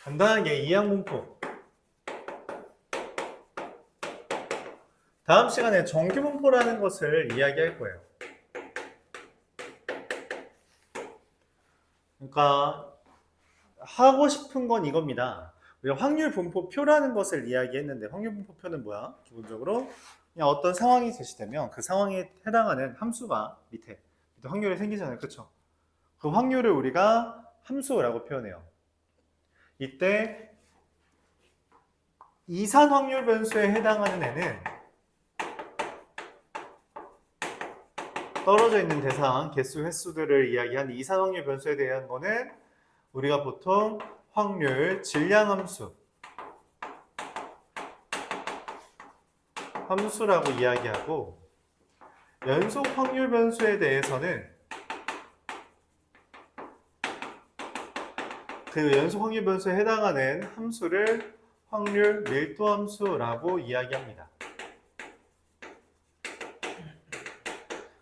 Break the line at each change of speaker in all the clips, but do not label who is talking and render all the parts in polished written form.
간단하게 이항분포. 다음 시간에 정규분포라는 것을 이야기할 거예요. 그러니까 하고 싶은 건 이겁니다. 우리가 확률분포표라는 것을 이야기했는데 확률분포표는 뭐야? 기본적으로 그냥 어떤 상황이 제시되면 그 상황에 해당하는 함수가 밑에 확률이 생기잖아요. 그렇죠? 그 확률을 우리가 함수라고 표현해요. 이때 이산 확률 변수에 해당하는 애는 떨어져 있는 대상, 개수, 횟수들을 이야기한 이산 확률 변수에 대한 거는 우리가 보통 확률 질량함수 함수라고 이야기하고, 연속 확률 변수에 대해서는 그 연속 확률 변수에 해당하는 함수를 확률 밀도 함수라고 이야기합니다.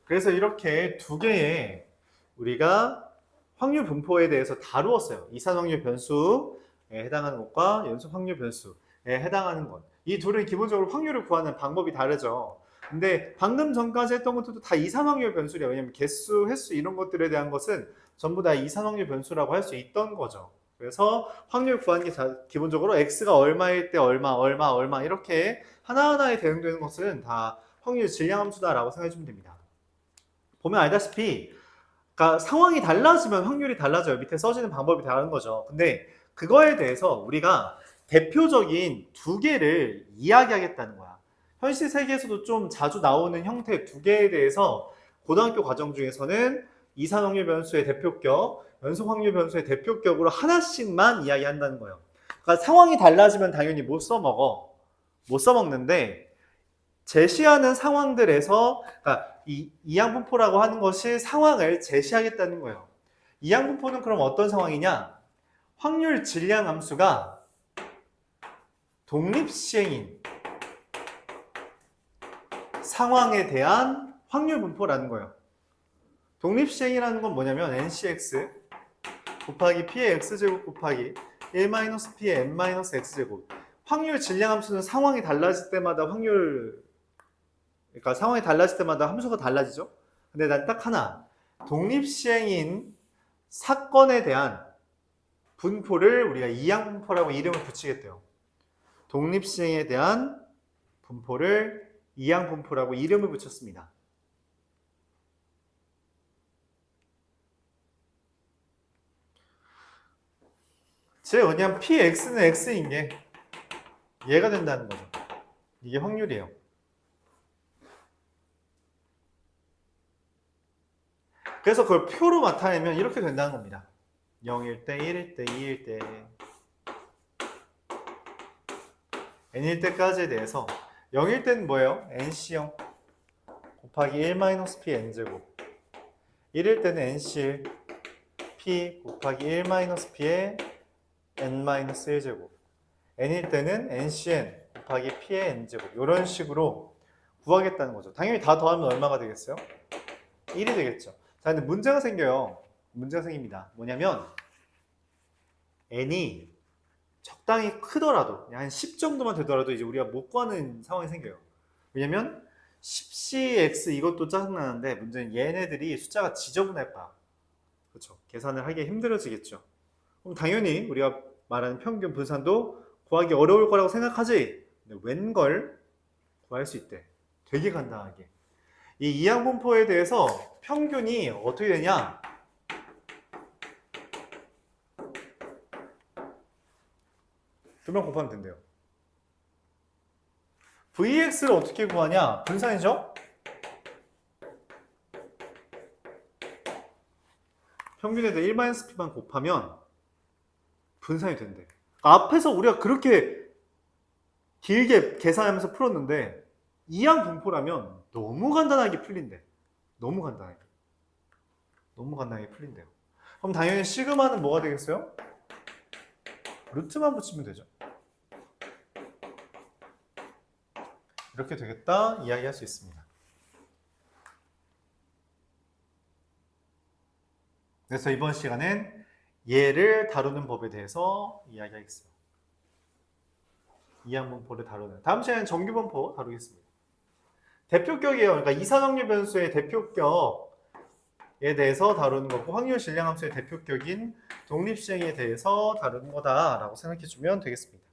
그래서 이렇게 두 개의 우리가 확률 분포에 대해서 다루었어요. 이산 확률 변수에 해당하는 것과 연속 확률 변수에 해당하는 것. 이 둘은 기본적으로 확률을 구하는 방법이 다르죠. 근데 방금 전까지 했던 것들도 다 이산 확률 변수래요. 왜냐면 개수, 횟수 이런 것들에 대한 것은 전부 다 이산 확률 변수라고 할 수 있던 거죠. 그래서 확률 구하는 게 기본적으로 x가 얼마일 때 얼마 이렇게 하나하나에 대응되는 것은 다 확률 질량함수다라고 생각해 주면 됩니다. 보면 알다시피 그러니까 상황이 달라지면 확률이 달라져요. 밑에 써지는 방법이 다른 거죠. 근데 그거에 대해서 우리가 대표적인 두 개를 이야기하겠다는 거야. 현실 세계에서도 좀 자주 나오는 형태 두 개에 대해서 고등학교 과정 중에서는 이산 확률 변수의 대표격, 연속 확률 변수의 대표격으로 하나씩만 이야기한다는 거예요. 그러니까 상황이 달라지면 당연히 못 써먹어. 못 써먹는데 제시하는 상황들에서, 그러니까 이 이항분포라고 하는 것이 상황을 제시하겠다는 거예요. 이항분포는 그럼 어떤 상황이냐? 확률 질량 함수가 독립시행인 상황에 대한 확률 분포라는 거예요. 독립시행이라는 건 뭐냐면 ncx 곱하기 p의 x제곱 곱하기 1-p의 n-x제곱. 확률 질량 함수는 상황이 달라질 때마다 그러니까 상황이 달라질 때마다 함수가 달라지죠. 근데 난 딱 하나, 독립시행인 사건에 대한 분포를 우리가 이항분포라고 이름을 붙이겠대요. 독립시행에 대한 분포를 이항분포라고 이름을 붙였습니다. 제 뭐냐면 px는 x인 게 얘가 된다는 거죠. 이게 확률이에요. 그래서 그걸 표로 나타내면 이렇게 된다는 겁니다. 0일 때, 1일 때, 2일 때, n일 때까지에 대해서 0일 때는 뭐예요? nc0 곱하기 1-p n제곱. 1일 때는 nc1 p 곱하기 1-p의 n-1제곱. n일 때는 ncn 곱하기 p의 n제곱. 이런 식으로 구하겠다는 거죠. 당연히 다 더하면 얼마가 되겠어요? 1이 되겠죠. 자, 근데 문제가 생겨요. 문제가 생깁니다. 뭐냐면 n이 적당히 크더라도 한 10 정도만 되더라도 이제 우리가 못 구하는 상황이 생겨요. 왜냐면 10cx 이것도 짜증나는데 문제는 얘네들이 숫자가 지저분할 거야. 그렇죠. 계산을 하기 힘들어지겠죠. 그럼 당연히 우리가 말하는 평균 분산도 구하기 어려울 거라고 생각하지. 근데 웬걸 구할 수 있대. 되게 간단하게. 이 이항분포에 대해서 평균이 어떻게 되냐? 두 명 곱하면 된대요. Vx를 어떻게 구하냐? 분산이죠? 평균에다 1-p만 곱하면 분산이 된대. 앞에서 우리가 그렇게 길게 계산하면서 풀었는데 이항분포라면 너무 간단하게 풀린대. 너무 간단하게. 너무 간단하게 풀린대요. 그럼 당연히 시그마는 뭐가 되겠어요? 루트만 붙이면 되죠. 이렇게 되겠다 이야기할 수 있습니다. 그래서 이번 시간엔 얘를 다루는 법에 대해서 이야기하겠습니다. 이항분포를 다루는. 다음 시간에는 정규분포 다루겠습니다. 대표격이에요. 그러니까 이산확률 변수의 대표격에 대해서 다루는 거고 확률 질량함수의 대표격인 독립시행에 대해서 다루는 거다라고 생각해주면 되겠습니다.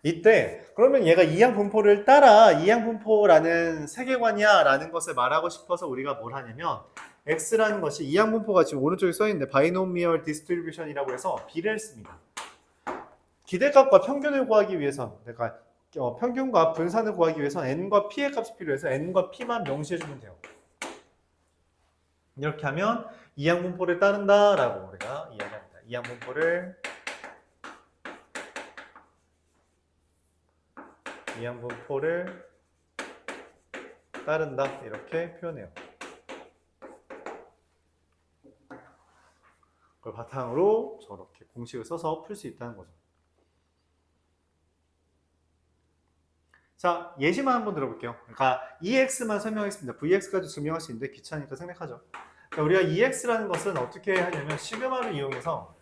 이때 그러면 얘가 이항분포를 따라 이항분포라는 세계관이야 라는 것을 말하고 싶어서 우리가 뭘 하냐면 X라는 것이 이항분포가 지금 오른쪽에 써있는데 바이노미얼 디스트리뷰션이라고 해서 B를 씁니다. 기대값과 평균을 구하기 위해선 그러니까 평균과 분산을 구하기 위해선 n과 p의 값이 필요해서 n과 p만 명시해주면 돼요. 이렇게 하면 이항분포를 따른다라고 우리가 이야기합니다. 이항분포를 따른다 이렇게 표현해요. 그걸 바탕으로 저렇게 공식을 써서 풀 수 있다는 거죠. 자, 예시만 한번 들어볼게요. 그러니까 EX만 설명하겠습니다. VX까지 증명할 수 있는데 귀찮으니까 생략하죠. 그러니까 우리가 EX라는 것은 어떻게 하냐면 시그마를 이용해서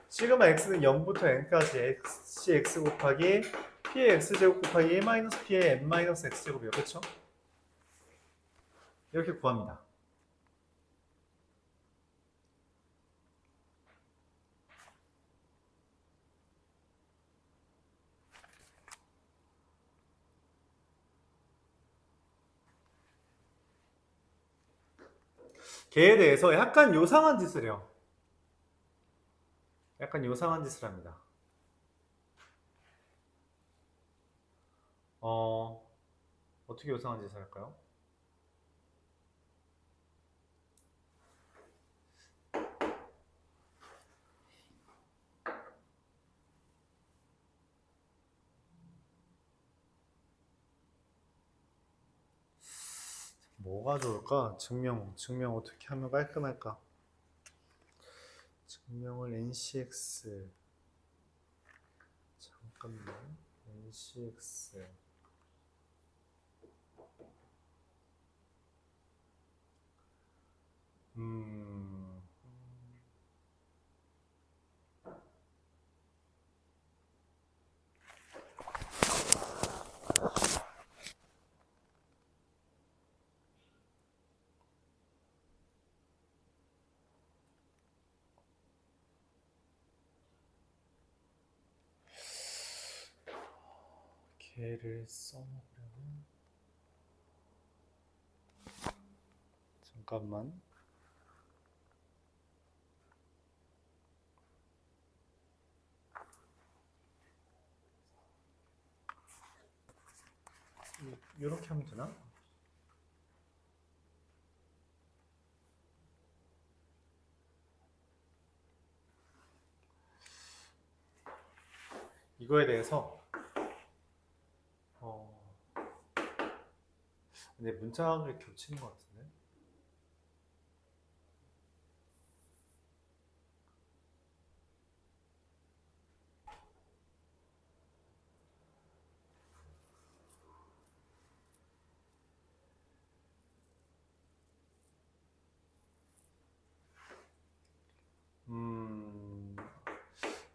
시그마 X는 0부터 N까지 CX 곱하기 P의 X제곱 곱하기 1-P의 N-X제곱이요. 그렇죠? 이렇게 구합니다. 걔에 대해서 약간 요상한 짓을 해요. 약간 요상한 짓을 합니다. 어떻게 요상한 짓을 할까요? 뭐가 좋을까? 증명 어떻게 하면 깔끔할까? 증명을 NCX 잠깐만 NCX 걔를 써먹으려면 잠깐만 이렇게 하면 되나? 이거에 대해서 근데 문장을 겹치는 것 같은데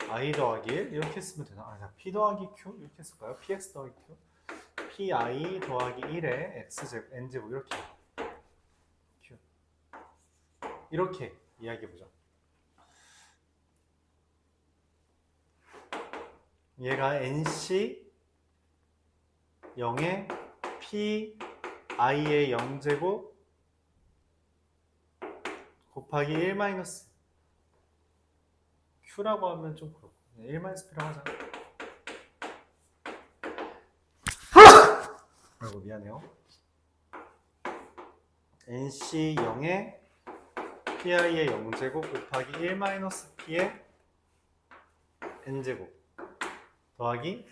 I 더하기 1 이렇게 쓰면 되나? P 더하기 Q 이렇게 쓸까요? PX 더하기 Q PI 더하기 1에 X제곱 N제곱 이렇게 Q 이렇게 이야기해보죠. 얘가 NC 0에 PI의 0제곱 곱하기 1 마이너스 Q라고 하면 좀 그렇고 1 마이너스 P라고 하자. 아이고 미안해요. NC 0에 PI의 0제곱 곱하기 1 마이너스 P의 N제곱 더하기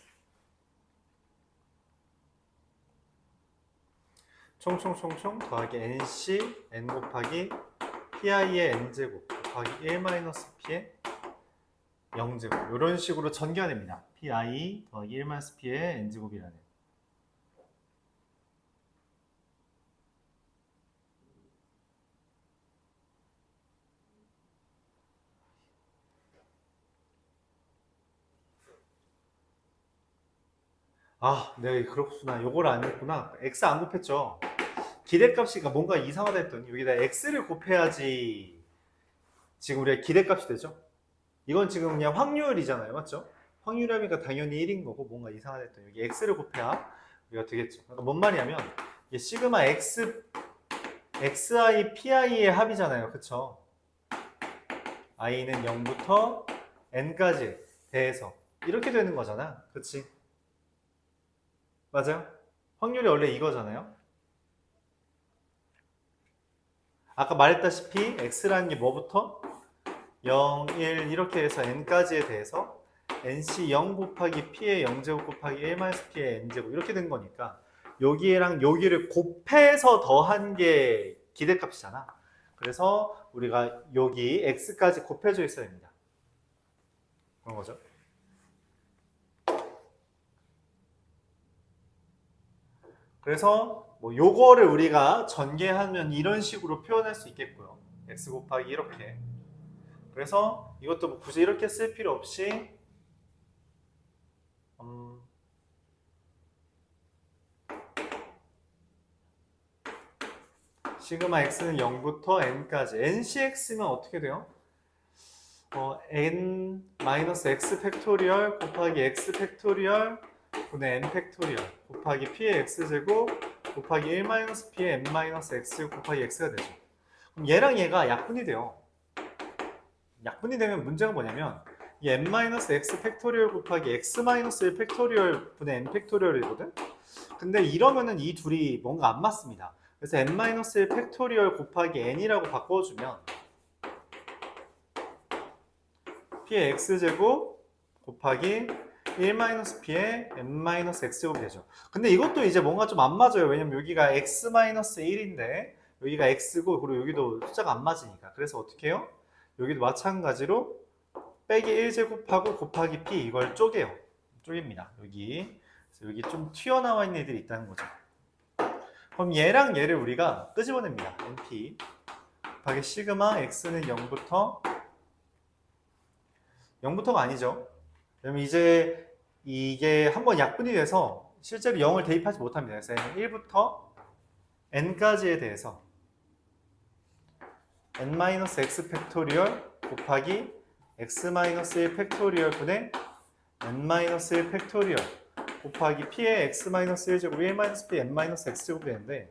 총총총총 더하기 NC N 곱하기 PI의 N제곱 곱하기 1 마이너스 P의 0제곱 이런 식으로 전개가 됩니다. PI 더하기 1 마이너스 P의 N제곱이라는 아, 네, 그렇구나. 요걸 안 했구나. x 안 곱했죠. 기대값이 뭔가 이상하다 했더니 여기다 x를 곱해야지 지금 우리가 기대값이 되죠. 이건 지금 그냥 확률이잖아요. 맞죠? 확률이니까 당연히 1인 거고 뭔가 이상하다 했더니 여기 x를 곱해야 우리가 되겠죠. 그러니까 뭔 말이냐면 이게 시그마 x, xi, pi의 합이잖아요. 그쵸? i는 0부터 n까지 대해서 이렇게 되는 거잖아. 그치? 맞아요? 확률이 원래 이거잖아요. 아까 말했다시피 x라는 게 뭐부터? 0, 1 이렇게 해서 n까지에 대해서 nc 0 곱하기 p의 0제곱 곱하기 1-p의 n제곱 이렇게 된 거니까 여기랑 여기를 곱해서 더한 게 기대값이잖아. 그래서 우리가 여기 x까지 곱해져 있어야 됩니다. 그런 거죠. 그래서 뭐 요거를 우리가 전개하면 이런 식으로 표현할 수 있겠고요. x 곱하기 이렇게. 그래서 이것도 뭐 굳이 이렇게 쓸 필요 없이 시그마 x는 0부터 n까지 ncx면 어떻게 돼요? n-x 팩토리얼 곱하기 x 팩토리얼 분의 n 팩토리얼 곱하기 p의 x제곱 곱하기 1-p의 n-x 곱하기 x가 되죠. 그럼 얘랑 얘가 약분이 돼요. 약분이 되면 문제가 뭐냐면 이 n-x 팩토리얼 곱하기 x-1 팩토리얼 분의 n 팩토리얼이거든? 근데 이러면은 이 둘이 뭔가 안 맞습니다. 그래서 n-1 팩토리얼 곱하기 n이라고 바꿔주면 p의 x제곱 곱하기 1-p의 n-x제곱이 되죠. 근데 이것도 이제 뭔가 좀 안 맞아요. 왜냐면 여기가 x-1인데 여기가 x고 그리고 여기도 숫자가 안 맞으니까. 그래서 어떻게 해요? 여기도 마찬가지로 빼기 1제곱하고 곱하기 p 이걸 쪼개요. 쪼갭니다. 여기. 그래서 여기 좀 튀어나와 있는 애들이 있다는 거죠. 그럼 얘랑 얘를 우리가 끄집어냅니다. np 곱하기 시그마 x는 0부터가 아니죠. 그러면 이제 이게 한번 약분이 돼서 실제로 0을 대입하지 못합니다. 그래서 1부터 n까지에 대해서 n-x 팩토리얼 곱하기 x-1 팩토리얼 분의 n-1 팩토리얼 곱하기 p의 x-1제곱 1-p n-x제곱이 되는데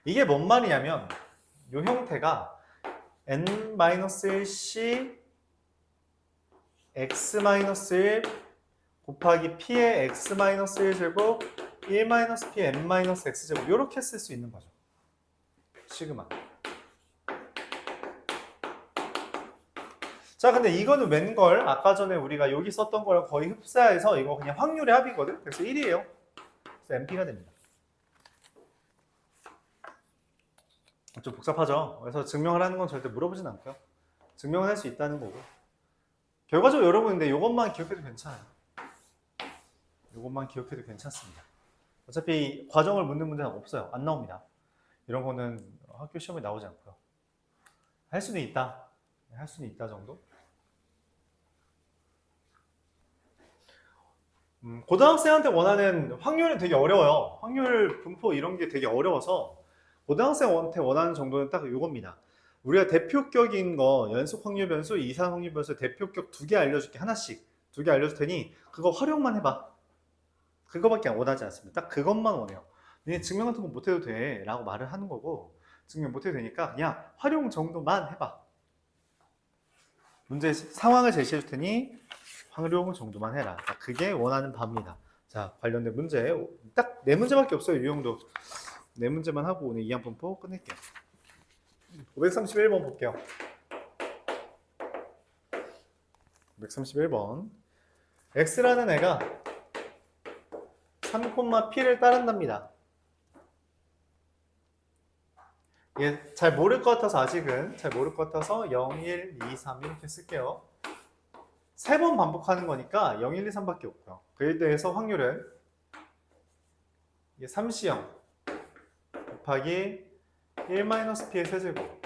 이게 뭔 말이냐면 이 형태가 n-1c x-1 곱하기 p의 x-1제곱 1-p n-x제곱 이렇게 쓸 수 있는 거죠. 시그마. 자, 근데 이거는 웬걸? 아까 전에 우리가 여기 썼던 거랑 거의 흡사해서 이거 그냥 확률의 합이거든? 그래서 1이에요. 그래서 NP가 됩니다. 좀 복잡하죠? 그래서 증명을 하는 건 절대 물어보진 않고요. 증명을 할 수 있다는 거고. 결과적으로 여러분 근데 이것만 기억해도 괜찮아요. 이것만 기억해도 괜찮습니다. 어차피 과정을 묻는 문제는 없어요. 안 나옵니다. 이런 거는 학교 시험에 나오지 않고요. 할 수는 있다. 할 수는 있다 정도. 고등학생한테 원하는 확률은 되게 어려워요. 확률 분포 이런 게 되게 어려워서 고등학생한테 원하는 정도는 딱 이겁니다. 우리가 대표격인 거 연속 확률 변수, 이상 확률 변수 대표격 2개 알려줄게. 하나씩 2개 알려줄 테니 그거 활용만 해봐. 그거밖에 원하지 않습니다. 딱 그것만 원해요. 네, 증명 같은 거 못해도 돼 라고 말을 하는 거고 증명 못해도 되니까 그냥 활용 정도만 해봐. 문제 상황을 제시해 줄 테니 활용 정도만 해라. 그게 원하는 바입니다. 자, 관련된 문제 딱 4문제밖에 없어요. 유형도 4문제만 하고 오늘 이항분포 끝낼게요. 531번 볼게요. 531번 x라는 애가 3,p를 따른답니다. 이게 잘 모를 것 같아서 아직은 잘 모를 것 같아서 0, 1, 2, 3 이렇게 쓸게요. 3번 반복하는 거니까 0, 1, 2, 3밖에 없고요. 그에 대해서 확률은 이게 3C0 곱하기 1-p의 세제곱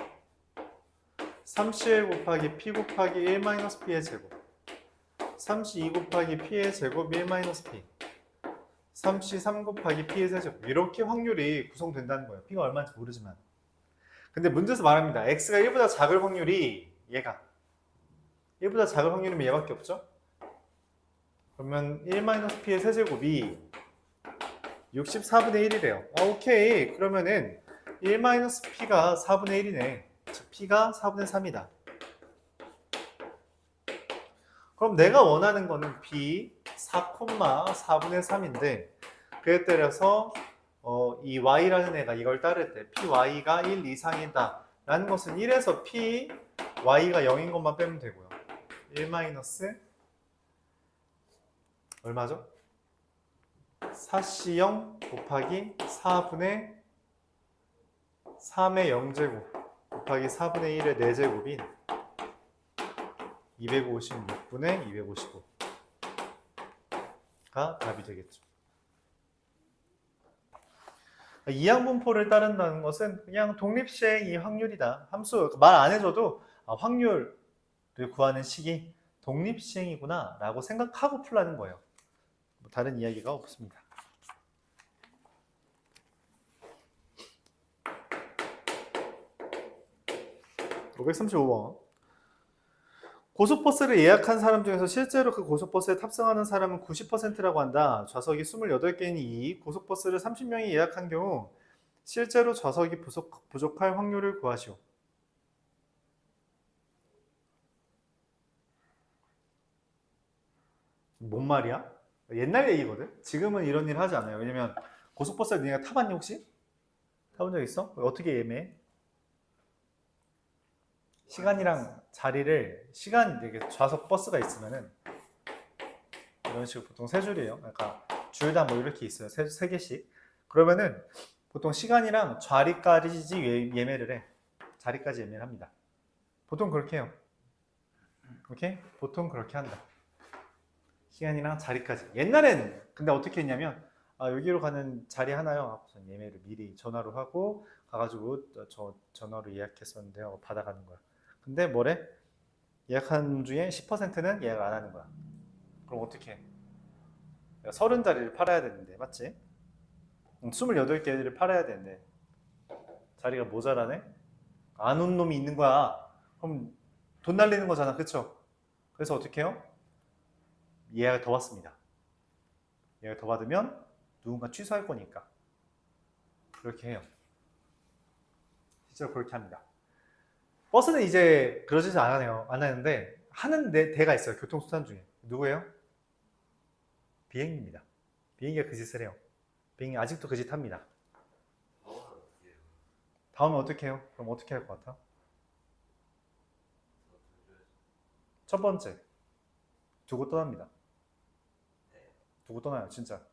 3CL 곱하기 P 곱하기 1 마이너스 P의 제곱 3C2 곱하기 P의 제곱 1 마이너스 P 3C3 곱하기 P의 세제곱 이렇게 확률이 구성된다는 거예요. P가 얼마인지 모르지만 근데 문제에서 말합니다. X가 1보다 작을 확률이 얘가 1보다 작을 확률이면 얘밖에 없죠? 그러면 1 마이너스 P의 세제곱이 64분의 1이래요. 아 오케이 그러면은 1 마이너스 P가 4분의 1이네. 즉 P가 4분의 3이다. 그럼 내가 원하는 거는 B 4,4분의 3인데 그에 따라서 이 Y라는 애가 이걸 따를 때 PY가 1 이상이다 라는 것은 1에서 PY가 0인 것만 빼면 되고요. 1 마이너스 얼마죠? 4C0 곱하기 4분의 3의 0제곱 곱하기 4분의 1의 4제곱인 256분의 255가 답이 되겠죠. 이항분포를 따른다는 것은 그냥 독립시행이 확률이다. 함수 말 안 해줘도 확률을 구하는 식이 독립시행이구나 라고 생각하고 풀라는 거예요. 뭐 다른 이야기가 없습니다. (535번) 고속버스를 예약한 사람 중에서 실제로 그 고속버스에 탑승하는 사람은 90%라고 한다. 좌석이 28개이니 고속버스를 30명이 예약한 경우 실제로 좌석이 부족할 확률을 구하시오. 뭔 말이야? 옛날 얘기거든? 지금은 이런 일 하지 않아요. 왜냐면 고속버스를 니가 타봤니 혹시? 타본 적 있어? 어떻게 예매해? 시간이랑 자리를 이렇게 좌석 버스가 있으면은 이런 식으로 보통 세 줄이에요. 그러니까 줄당 뭐 이렇게 있어요. 세 개씩. 그러면은 보통 시간이랑 자리까지 예매를 해. 자리까지 예매를 합니다. 보통 그렇게 해요. 오케이? 보통 그렇게 한다. 시간이랑 자리까지. 옛날엔 근데 어떻게 했냐면 여기로 가는 자리 하나요? 예매를 미리 전화로 하고 가가지고 저 전화로 예약했었는데요. 받아가는 거야. 근데 뭐래? 예약한 중에 10%는 예약 안 하는 거야. 그럼 어떻게 해? 30자리를 팔아야 되는데 맞지? 28개를 팔아야 되는데 자리가 모자라네? 안 온 놈이 있는 거야. 그럼 돈 날리는 거잖아. 그쵸? 그래서 어떻게 해요? 예약을 더 받습니다. 예약을 더 받으면 누군가 취소할 거니까 그렇게 해요. 실제로 그렇게 합니다. 버스는 이제 그러지 안 하는데 하는 데가 있어요. 교통수단 중에. 누구예요? 비행기입니다. 비행기가 그 짓을 해요. 비행기 아직도 그 짓 합니다. 다음에 어떻게 해요? 그럼 어떻게 할 것 같아? 첫 번째, 두고 떠납니다. 두고 떠나요, 진짜.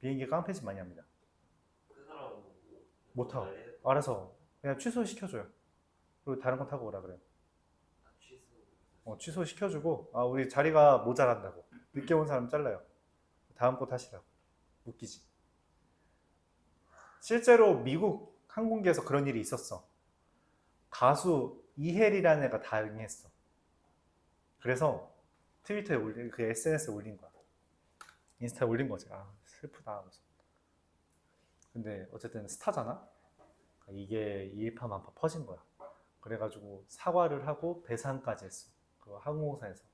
비행기 깡패짓 많이 합니다. 못 타고. 알아서 그냥 취소시켜줘요. 그리고 다른 거 타고 오라 그래요. 취소시켜주고 우리 자리가 모자란다고. 늦게 온 사람 잘라요. 다음 거 타시라고. 웃기지. 실제로 미국 항공기에서 그런 일이 있었어. 가수 이혜리라는 애가 당했어. 그래서 트위터에 그 SNS에 올린 거야. 인스타에 올린 거지. 슬프다 하면서. 근데 어쨌든 스타잖아. 이게 일파만파 퍼진 거야. 그래가지고 사과를 하고 배상까지 했어. 그 항공사에서.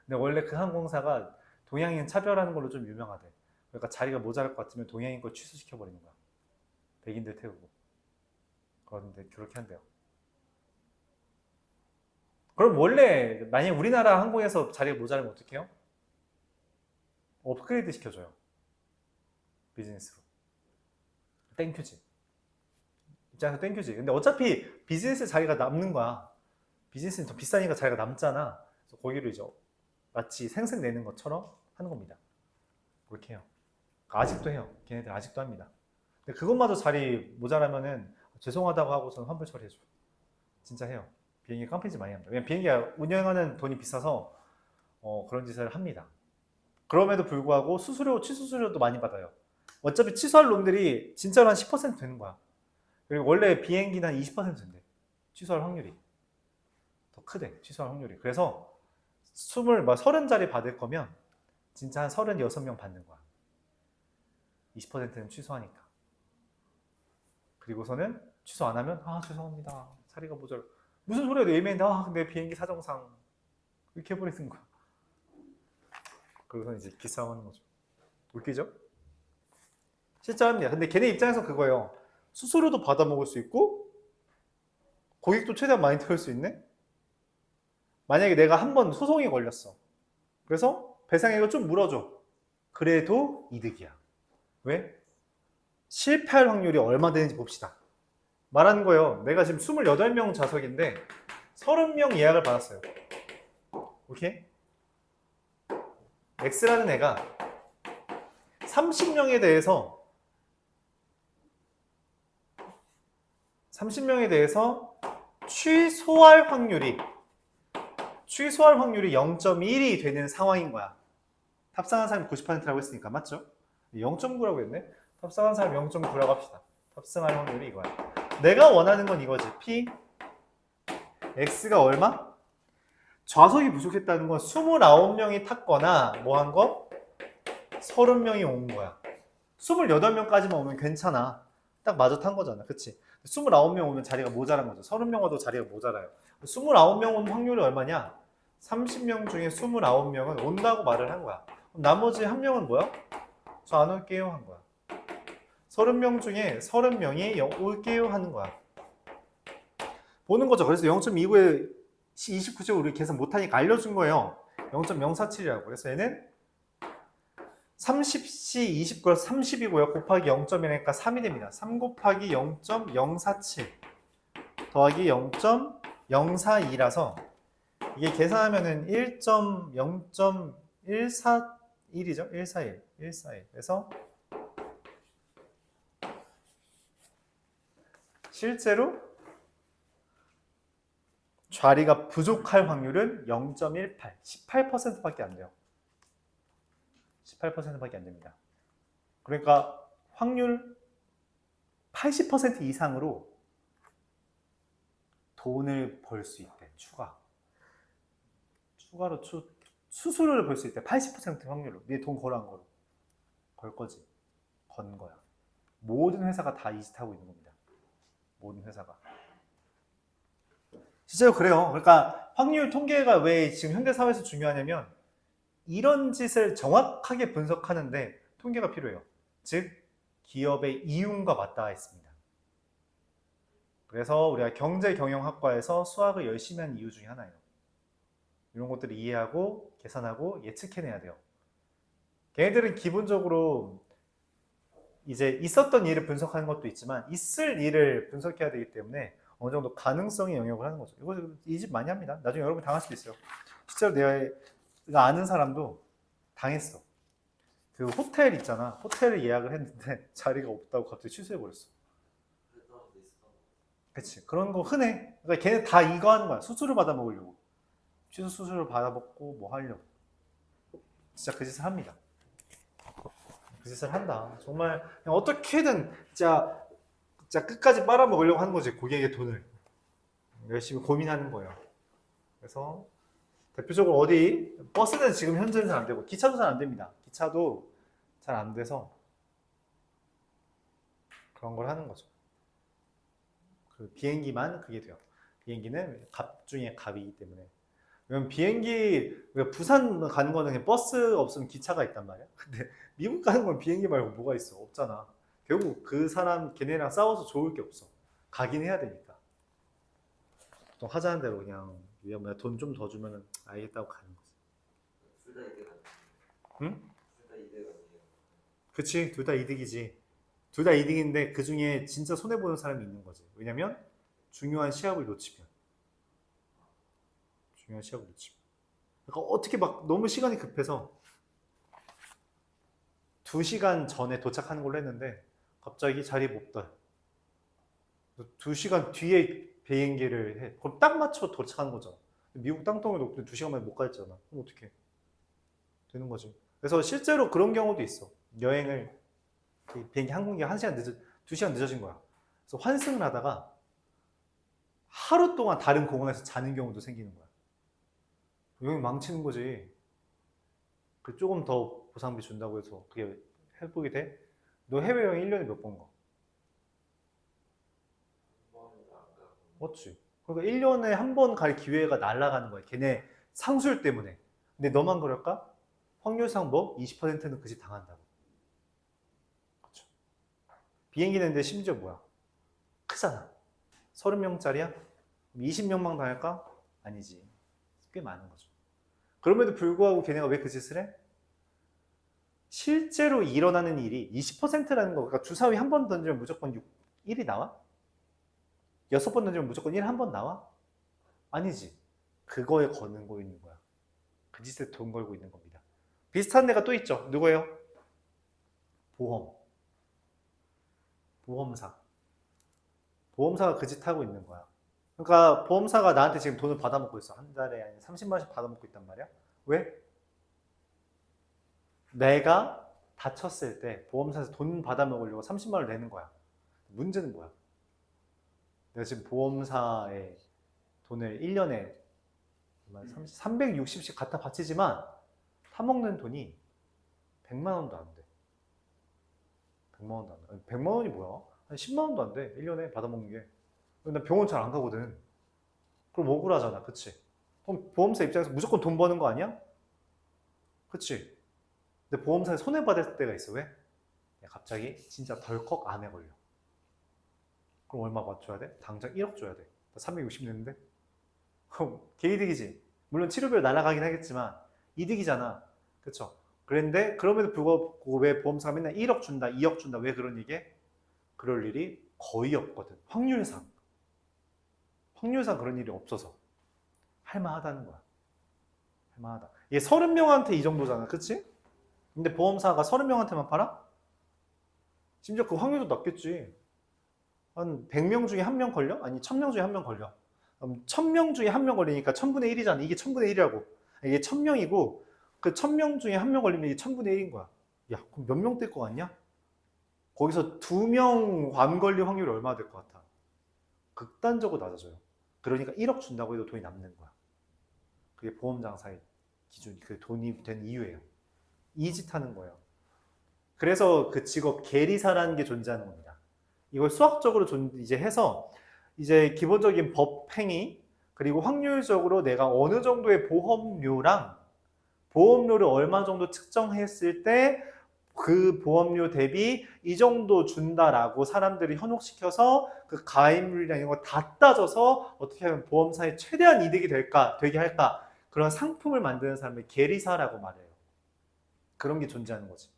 근데 원래 그 항공사가 동양인 차별하는 걸로 좀 유명하대. 그러니까 자리가 모자랄 것 같으면 동양인 걸 취소시켜버리는 거야. 백인들 태우고. 그런데 그렇게 한대요. 그럼 원래 만약 우리나라 항공에서 자리가 모자라면 어떻게 해요? 업그레이드 시켜줘요. 비즈니스로. 땡큐지. 입장에서 땡큐지. 근데 어차피 비즈니스 자리가 남는 거야. 비즈니스는 더 비싸니까 자리가 남잖아. 그래서 거기로 이제 마치 생색내는 것처럼 하는 겁니다. 그렇게 해요. 아직도 해요. 걔네들 아직도 합니다. 근데 그것마저 자리 모자라면은 죄송하다고 하고 저는 환불 처리해줘. 진짜 해요. 비행기 깡패짓 많이 합니다. 왜냐면 비행기가 운영하는 돈이 비싸서 그런 짓을 합니다. 그럼에도 불구하고 취소수료도 많이 받아요. 어차피 취소할 놈들이 진짜로 한 10% 되는 거야. 그리고 원래 비행기는 한 20% 된대. 취소할 확률이. 더 크대. 취소할 확률이. 그래서 30자리 받을 거면 진짜 한 36명 받는 거야. 20%는 취소하니까. 그리고서는 취소 안 하면 죄송합니다. 자리가 모자라. 무슨 소리야? 예매인데 내 비행기 사정상 이렇게 해버리는 거야. 그래서 이제 기싸움하는 거죠. 웃기죠? 실제합니다. 근데 걔네 입장에서 그거예요. 수수료도 받아 먹을 수 있고 고객도 최대한 많이 태울 수 있네. 만약에 내가 한 번 소송이 걸렸어. 그래서 배상액을 좀 물어줘. 그래도 이득이야. 왜? 실패할 확률이 얼마 되는지 봅시다. 말하는 거예요. 내가 지금 28명 좌석인데 30명 예약을 받았어요. 오케이? X라는 애가 30명에 대해서 취소할 확률이 0.1이 되는 상황인 거야. 탑승한 사람이 90%라고 했으니까 맞죠? 0.9라고 했네. 탑승한 사람이 0.9라고 합시다. 탑승할 확률이 이거야. 내가 원하는 건 이거지. P X가 얼마? 좌석이 부족했다는 건 29명이 탔거나 뭐 한 거? 30명이 온 거야. 28명까지만 오면 괜찮아. 딱 맞아 탄 거잖아. 그치? 29명 오면 자리가 모자란 거죠. 30명 와도 자리가 모자라요. 29명 온 확률이 얼마냐? 30명 중에 29명은 온다고 말을 한 거야. 그럼 나머지 한 명은 뭐야? 저 안 올게요 한 거야. 30명 중에 30명이 올게요 하는 거야. 보는 거죠. 그래서 0.29에 29제 우리 계산 못하니까 알려준 거예요. 0.047이라고. 그래서 얘는 30C 29에서 30이고요. 곱하기 0.1이니까 3이 됩니다. 3 곱하기 0.047 더하기 0.042라서 이게 계산하면은 1.0.141이죠. 141. 그래서 실제로 자리가 부족할 확률은 0.18, 18%밖에 안 돼요. 18%밖에 안 됩니다. 그러니까 확률 80% 이상으로 돈을 벌 수 있대. 추가로 수수료를 벌 수 있대. 80% 확률로. 네 돈 걸어한 거로. 걸 거지. 건 거야. 모든 회사가 다 이 짓 하고 있는 겁니다. 모든 회사가. 실제로 그래요. 그러니까 확률 통계가 왜 지금 현대사회에서 중요하냐면 이런 짓을 정확하게 분석하는데 통계가 필요해요. 즉 기업의 이윤과 맞닿아 있습니다. 그래서 우리가 경제경영학과에서 수학을 열심히 하는 이유 중에 하나예요. 이런 것들을 이해하고 계산하고 예측해내야 돼요. 걔네들은 기본적으로 이제 있었던 일을 분석하는 것도 있지만 있을 일을 분석해야 되기 때문에 어느 정도 가능성의 영역을 하는 거죠. 이거 이 집 많이 합니다. 나중에 여러분 당할 수도 있어요. 실제로 내가 아는 사람도 당했어. 그 호텔 있잖아. 호텔을 예약을 했는데 자리가 없다고 갑자기 취소해버렸어. 그치. 그런 거 흔해. 그러니까 걔네 다 이거 하는 거야. 수수료 받아 먹으려고. 취소 수수료 받아 먹고 뭐 하려고. 진짜 그 짓을 합니다. 그 짓을 한다. 정말 그냥 어떻게든 진짜 끝까지 빨아먹으려고 하는 거지. 고객의 돈을. 열심히 고민하는 거예요. 그래서 대표적으로 어디 버스는 지금 현재는 잘 안 되고 기차도 잘 안 됩니다. 기차도 잘 안 돼서 그런 걸 하는 거죠. 그 비행기만 그게 돼요. 비행기는 갑 중에 갑이기 때문에. 왜냐면 비행기 부산 가는 거는 그냥 버스 없으면 기차가 있단 말이야. 근데 미국 가는 건 비행기 말고 뭐가 있어? 없잖아. 결국 그 사람 걔네랑 싸워서 좋을 게 없어. 가긴 해야 되니까. 또 하자는 대로 그냥 돈 좀 더 주면은 알겠다고 가는 거지.
둘 다 이득 아니야?
응?
둘 다 이득 아니에요?
그치, 둘 다 이득이지. 둘 다 이득인데 그 중에 진짜 손해 보는 사람이 있는 거지. 왜냐면 중요한 시합을 놓치면. 그러니까 어떻게 막 너무 시간이 급해서 2시간 전에 도착하는 걸로 했는데 갑자기 자리 못 다. 2시간 뒤에 비행기를 해. 그럼 딱 맞춰 도착하는 거잖아. 미국 땅덩이 높은데 2시간 만에 못 가있잖아. 그럼 어떻게 되는 거지. 그래서 실제로 그런 경우도 있어. 여행을 비행기 항공기가 2시간 늦어진 거야. 그래서 환승을 하다가 하루 동안 다른 공항에서 자는 경우도 생기는 거야. 여기 망치는 거지. 그 조금 더 보상비 준다고 해서 그게 회복이 돼? 너 해외여행 1년에 몇 번 가?
번도 안 가고.
맞지? 그러니까 1년에 한 번 갈 기회가 날아가는 거야. 걔네 상술 때문에. 근데 너만 그럴까? 확률상 뭐 20%는 그 집 당한다고. 그렇죠. 비행기 내는데 심지어 뭐야? 크잖아. 30명짜리야? 20명만 당할까? 아니지. 꽤 많은 거죠. 그럼에도 불구하고 걔네가 왜 그 짓을 해? 실제로 일어나는 일이 20%라는 거. 그러니까 주사위 한 번 던지면 무조건 1이 나와? 6번 던지면 무조건 1 한 번 나와? 아니지. 그거에 거는 거 있는 거야. 그 짓에 돈 걸고 있는 겁니다. 비슷한 데가 또 있죠. 누구예요? 보험. 보험사. 보험사가 그 짓 하고 있는 거야. 그러니까 보험사가 나한테 지금 돈을 받아먹고 있어. 한 달에 30만 원씩 받아먹고 있단 말이야. 왜? 내가 다쳤을 때 보험사에서 돈 받아먹으려고 30만 원을 내는 거야. 문제는 뭐야? 내가 지금 보험사에 돈을 1년에 360씩 갖다 바치지만 타먹는 돈이 100만 원도 안 돼. 100만 원도 안 돼. 아니, 100만 원이 뭐야? 한 10만 원도 안 돼. 1년에 받아먹는 게. 나 병원 잘 안 가거든. 그럼 억울하잖아. 그치? 그럼 보험사 입장에서 무조건 돈 버는 거 아니야? 그치? 근데 보험사에 손해받을 때가 있어. 왜? 갑자기 진짜 덜컥 암에 걸려. 그럼 얼마 맞춰야 돼? 당장 1억 줘야 돼. 나 360 냈는데? 그럼 개이득이지. 물론 치료비로 날아가긴 하겠지만 이득이잖아. 그쵸? 그런데 그럼에도 불구하고 왜 보험사가 맨날 1억 준다, 2억 준다. 왜 그런 얘기해? 그럴 일이 거의 없거든. 확률상. 확률상 그런 일이 없어서 할만하다는 거야. 할만하다. 이게 30명한테 이 정도잖아. 그치? 근데 보험사가 30명한테만 팔아? 심지어 그 확률도 낮겠지. 한 100명 중에 한 명 걸려? 아니 1000명 중에 한 명 걸려. 그럼 1000명 중에 한 명 걸리니까 1000분의 1이잖아. 이게 1000분의 1이라고. 이게 1000명이고 그 1000명 중에 한 명 걸리면 이게 1000분의 1인 거야. 야, 그럼 몇 명 될 것 같냐? 거기서 2명 관 걸릴 확률이 얼마나 될 것 같아? 극단적으로 낮아져요. 그러니까 1억 준다고 해도 돈이 남는 거야. 그게 보험장사의 기준, 그 돈이 된 이유예요. 이 짓 하는 거예요. 그래서 그 직업 계리사라는 게 존재하는 겁니다. 이걸 수학적으로 이제 해서 이제 기본적인 법 행위 그리고 확률적으로 내가 어느 정도의 보험료를 얼마 정도 측정했을 때 그 보험료 대비 이 정도 준다라고 사람들이 현혹시켜서 그 가입률이나 이런 거 다 따져서 어떻게 하면 보험사에 최대한 이득이 되게 할까 그런 상품을 만드는 사람을 계리사라고 말해요. 그런 게 존재하는 거지.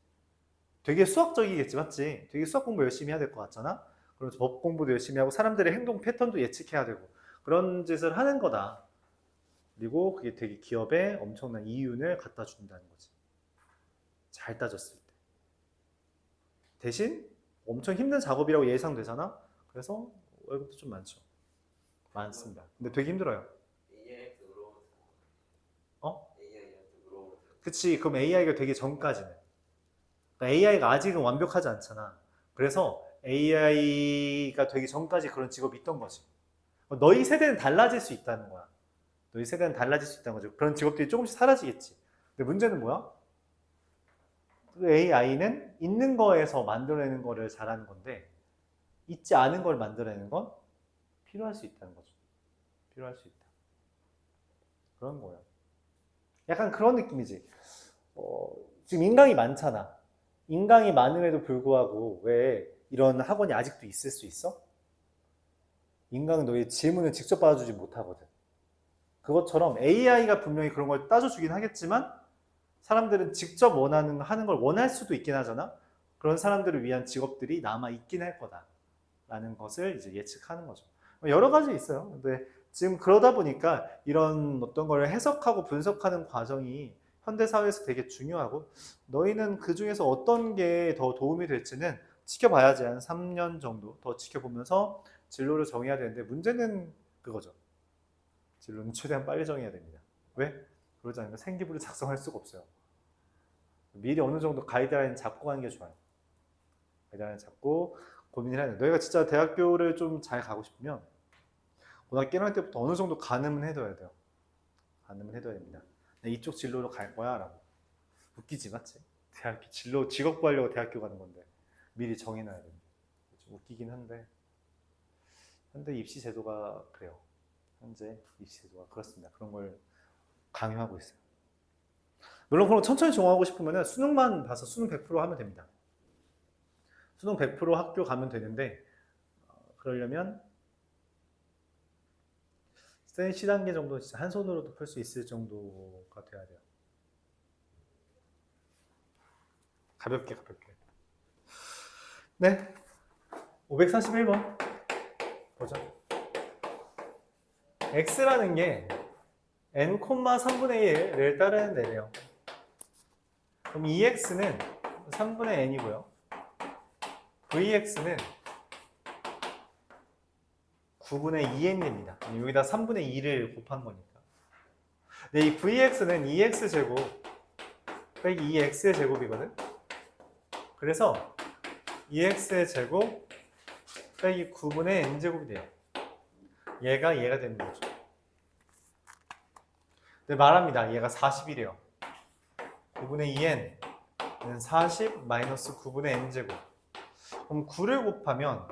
되게 수학적이겠지, 맞지? 되게 수학 공부 열심히 해야 될 것 같잖아? 그래서 법 공부도 열심히 하고 사람들의 행동 패턴도 예측해야 되고 그런 짓을 하는 거다. 그리고 그게 되게 기업에 엄청난 이윤을 갖다 준다는 거지. 잘 따졌을 때. 대신 엄청 힘든 작업이라고 예상되잖아? 그래서 월급도 좀 많죠. 많습니다. 근데 되게 힘들어요.
AI한테 물어보면
어?
AI한테 물어보면
그치. 그럼 AI가 되기 전까지는. AI가 아직은 완벽하지 않잖아. 그래서 AI가 되기 전까지 그런 직업이 있던 거지. 너희 세대는 달라질 수 있다는 거야. 너희 세대는 달라질 수 있다는 거죠. 그런 직업들이 조금씩 사라지겠지. 근데 문제는 뭐야? 그 AI는 있는 거에서 만들어내는 거를 잘하는 건데 있지 않은 걸 만들어내는 건 필요할 수 있다는 거죠. 필요할 수 있다. 그런 거예요. 약간 그런 느낌이지. 지금 인강이 많잖아. 인강이 많음에도 불구하고 왜 이런 학원이 아직도 있을 수 있어? 인강은 너의 질문을 직접 받아주지 못하거든. 그것처럼 AI가 분명히 그런 걸 따져주긴 하겠지만 사람들은 직접 하는 걸 원할 수도 있긴 하잖아. 그런 사람들을 위한 직업들이 남아 있긴 할 거다라는 것을 이제 예측하는 거죠. 여러 가지 있어요. 근데 지금 그러다 보니까 이런 어떤 걸 해석하고 분석하는 과정이 현대 사회에서 되게 중요하고 너희는 그 중에서 어떤 게 더 도움이 될지는 지켜봐야지. 한 3년 정도 더 지켜보면서 진로를 정해야 되는데 문제는 그거죠. 진로는 최대한 빨리 정해야 됩니다. 왜? 그러지 않으면 생기부를 작성할 수가 없어요. 미리 어느 정도 가이드라인 잡고 가는 게 좋아요. 가이드라인 잡고 고민을 해야 돼요. 너희가 진짜 대학교를 좀 잘 가고 싶으면 고등학교 1학년 때부터 어느 정도 가늠은 해둬야 돼요. 가늠은 해둬야 됩니다. 나 이쪽 진로로 갈 거야 라고. 웃기지, 맞지? 대학교 진로, 직업 구하려고 대학교 가는 건데 미리 정해놔야 됩니다. 좀 웃기긴 한데 현재 입시 제도가 그래요. 현재 입시 제도가 그렇습니다. 그런 걸 강요하고 있어요. 물론 그럼 천천히 정하고 싶으면 수능만 봐서 수능 100% 하면 됩니다. 수능 100% 학교 가면 되는데 그러려면 센 C단계 정도 진짜 한 손으로도 풀 수 있을 정도가 돼야 돼요. 가볍게. 네. 541번. 보자. x라는 게 n, 3분의 1을 따르는 애래요. 그럼 ex는 3분의 n이고요. vx는 9분의 2n입니다. 여기다 3분의 2를 곱한 거니까. 근데 이 vx는 2x제곱 빼기 2x의 제곱이거든. 그래서 2x의 제곱 빼기 9분의 n제곱이 돼요. 얘가 되는 거죠. 근데 말합니다. 얘가 40이래요. 9분의 2n은 40 마이너스 9분의 n제곱. 그럼 9를 곱하면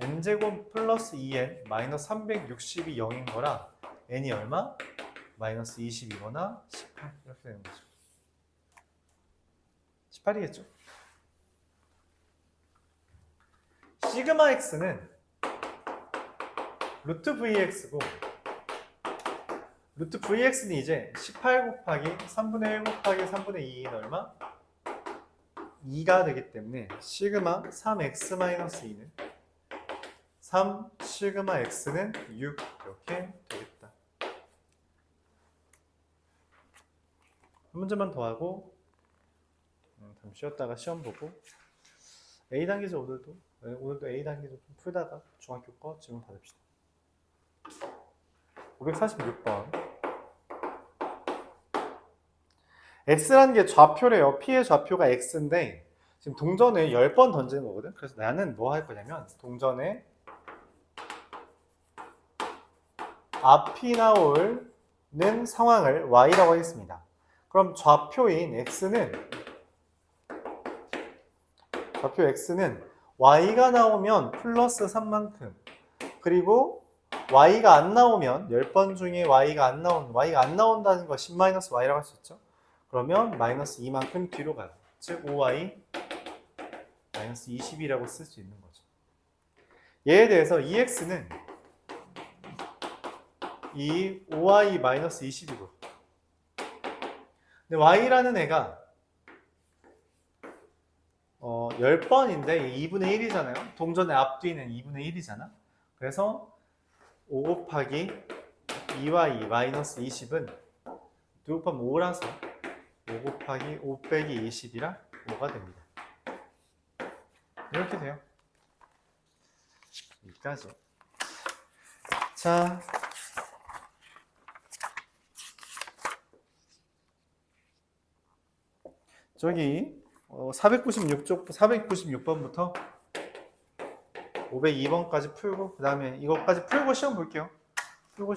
n제곱 플러스 2n 마이너스 360이 0인 거라 n이 얼마? 마이너스 22거나 18 이렇게 되는 거죠. 18이겠죠? 시그마 x는 루트 vx고 루트 vx는 이제 18 곱하기 3분의 1 곱하기 3분의 2인 얼마? 2가 되기 때문에 시그마 3x-2는 3 시그마 x는 6 이렇게 되겠다. 한 문제만 더 하고 잠시 쉬었다가 시험 보고 A단계죠. 오늘도 A단계죠. 좀 풀다가 중학교 거 질문 받읍시다. 546번. x라는 게 좌표래요. P의 좌표가 x인데 지금 동전을 10번 던지는 거거든. 그래서 나는 뭐 할 거냐면 동전에 앞이 나오는 상황을 y라고 하겠습니다. 그럼 좌표인 x는 y가 나오면 플러스 3만큼 그리고 y가 안 나오면 10번 중에 y가 안 나온다는 거 10-y라고 할 수 있죠. 그러면 마이너스 2만큼 뒤로 가요. 즉 5y 마이너스 20이라고 쓸 수 있는 거죠. 얘에 대해서 ex는 이 5y 마이너스 20이고 근데 y라는 애가 10번인데 2분의 1이잖아요. 동전의 앞뒤는 2분의 1이잖아. 그래서 5 곱하기 2y 마이너스 20은 2 곱하면 5라서 5 곱하기 5 빼기 20이라 5가 됩니다. 이렇게 돼요. 여기까지. 자, 저기 496번부터 502번까지 풀고 그 다음에 이것까지 풀고 시험 볼게요. 풀고 시험